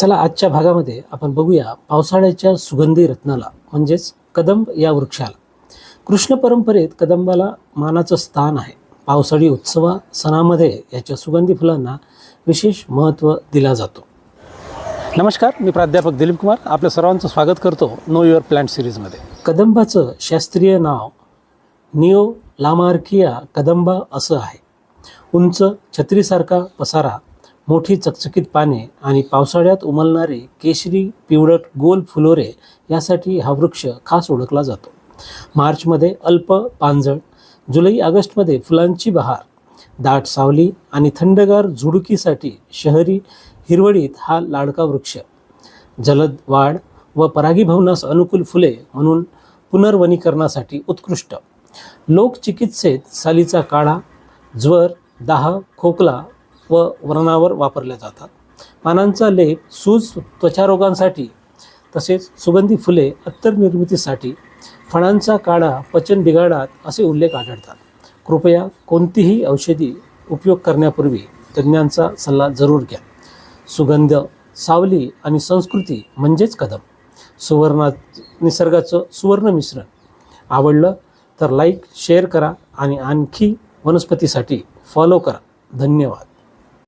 चला आजच्या भागामध्ये आपण बघूया पावसाळ्याच्या सुगंधी रत्नाला म्हणजेच कदंब या वृक्षाला. कृष्ण परंपरेत कदंबाला मानाचं स्थान आहे. पावसाळी उत्सव सणामध्ये याच्या सुगंधी फुलांना विशेष महत्त्व दिला जातो. नमस्कार, मी प्राध्यापक दिलीप कुमार आपल्या सर्वांचं स्वागत करतो नो युअर प्लांट सिरीजमध्ये. कदंबाचं शास्त्रीय नाव निओ लामार्किया कदंबा असं आहे. उंच छत्रीसारखा पसारा, मोठी चकचकीत पाने आणि पावसाळ्यात उमलणारे केशरी पिवळट गोल फुलोरे यासाठी हा वृक्ष खास ओळखला जातो. मार्चमध्ये अल्प पानझड, जुलै ऑगस्टमध्ये फुलांची बहार, दाट सावली आणि थंडगार झुडुकीसाठी शहरी हिरवळीत हा लाडका वृक्ष. जलद वाढ व परागीभवनास अनुकूल फुले म्हणून पुनर्वनीकरणासाठी उत्कृष्ट. लोकचिकित्सेत सालीचा काढा, ज्वर, दाह, खोकला व व्रणावर वापरल्या जातात. पानांचा लेप सूज त्वचारोगांसाठी, तसेच सुगंधी फुले अत्तर निर्मितीसाठी, फळांचा काढा पचन बिघाडात असे उल्लेख आढळतात. कृपया कोणतीही औषधी उपयोग करण्यापूर्वी तज्ज्ञांचा सल्ला जरूर घ्या. सुगंध, सावली आणि संस्कृती म्हणजेच कदंब. निसर्गाचं सुवर्ण मिश्रण. आवडलं तर लाईक, शेअर करा आणि आणखी वनस्पतीसाठी फॉलो करा. धन्यवाद.